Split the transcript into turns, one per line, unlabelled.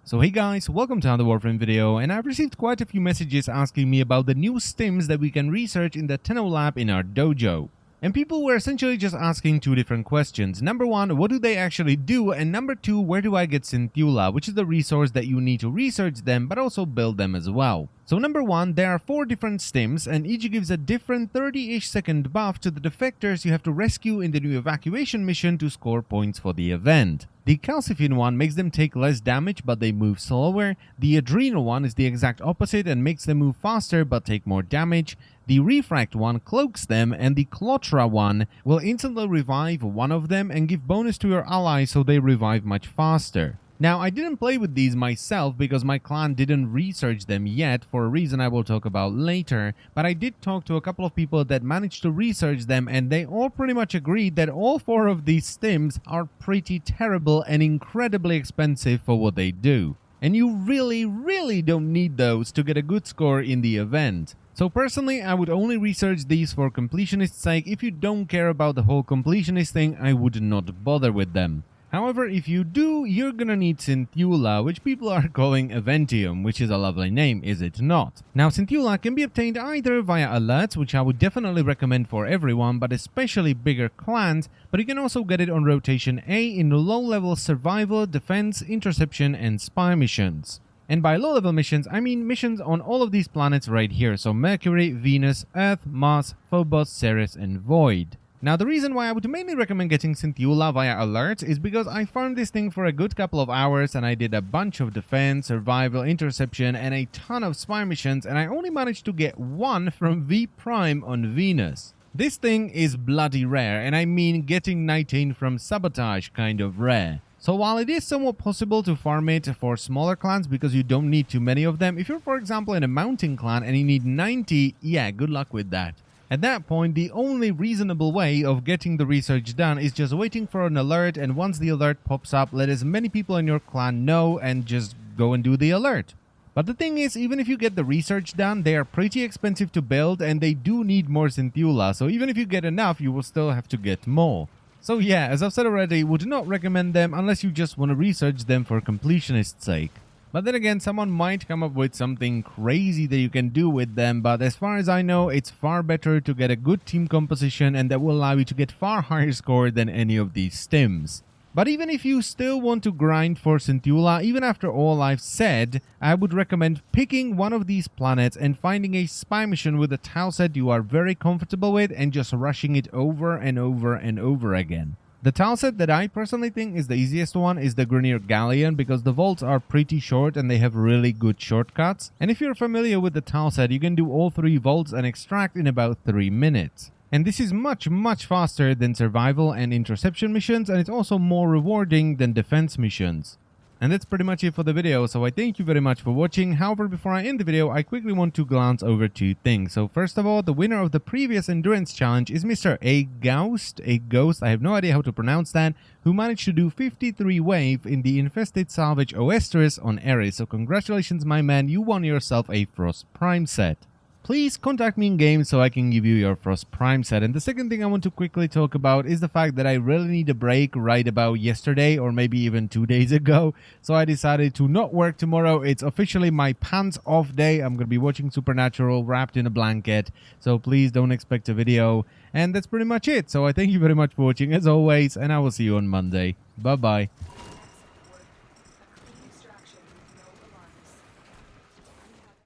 So hey guys, welcome to another Warframe video, and I've received quite a few messages asking me about the new stims that we can research in the Tenno lab in our dojo. And people were essentially just asking two different questions. Number one, what do they actually do? And number two, where do I get Synthula, which is the resource that you need to research them but also build them as well. So number one, there are 4 different stims, and each gives a different 30-ish second buff to the defectors you have to rescue in the new evacuation mission to score points for the event. The calcifian one makes them take less damage but they move slower. The adrenal one is the exact opposite and makes them move faster but take more damage. The refract one cloaks them, and the clotra one will instantly revive one of them and give bonus to your allies so they revive much faster. Now, I didn't play with these myself because my clan didn't research them yet for a reason I will talk about later, but I did talk to a couple of people that managed to research them, and they all pretty much agreed that all 4 of these stims are pretty terrible and incredibly expensive for what they do. And you really don't need those to get a good score in the event. So personally, I would only research these for completionist's sake. If you don't care about the whole completionist thing, I would not bother with them. However, if you do, you're gonna need Synthula, which people are calling Eventium, which is a lovely name, is it not? Now, Synthula can be obtained either via alerts, which I would definitely recommend for everyone, but especially bigger clans, but you can also get it on rotation A in low-level survival, defense, interception, and spy missions. And by low-level missions, I mean missions on all of these planets right here, so Mercury, Venus, Earth, Mars, Phobos, Ceres, and Void. Now, the reason why I would mainly recommend getting Synthula via alerts is because I farmed this thing for a good couple of hours and I did a bunch of defense, survival, interception, and a ton of spy missions, and I only managed to get 1 from V Prime on Venus. This thing is bloody rare, and I mean getting 19 from Sabotage kind of rare. So while it is somewhat possible to farm it for smaller clans because you don't need too many of them, if you're for example in a mountain clan and you need 90, yeah, good luck with that. At that point, the only reasonable way of getting the research done is just waiting for an alert, and once the alert pops up, let as many people in your clan know and just go and do the alert. But the thing is, even if you get the research done, they are pretty expensive to build and they do need more Synthula, so even if you get enough, you will still have to get more. So yeah, as I've said already, would not recommend them unless you just want to research them for completionist's sake. But then again, someone might come up with something crazy that you can do with them, but as far as I know, it's far better to get a good team composition, and that will allow you to get far higher score than any of these stims. But even if you still want to grind for Synthula, even after all I've said, I would recommend picking one of these planets and finding a spy mission with a tile set you are very comfortable with and just rushing it over and over and over again. The tile set that I personally think is the easiest one is the Grenier Galleon because the vaults are pretty short and they have really good shortcuts. And if you're familiar with the tile set, you can do all 3 vaults and extract in about 3 minutes. And this is much faster than survival and interception missions, and it's also more rewarding than defense missions. And that's pretty much it for the video, so I thank you very much for watching. However, before I end the video, I quickly want to glance over 2 things. So first of all, the winner of the previous endurance challenge is Mr. A Ghost, I have no idea how to pronounce that, who managed to do 53 wave in the infested salvage Oestris on Eris. So congratulations my man, you won yourself a Frost Prime set. Please contact me in game so I can give you your Frost Prime set. And the second thing I want to quickly talk about is the fact that I really need a break right about yesterday or maybe even 2 days ago. So I decided to not work tomorrow. It's officially my pants off day. I'm going to be watching Supernatural wrapped in a blanket. So please don't expect a video. And that's pretty much it. So I thank you very much for watching as always, and I will see you on Monday. Bye bye.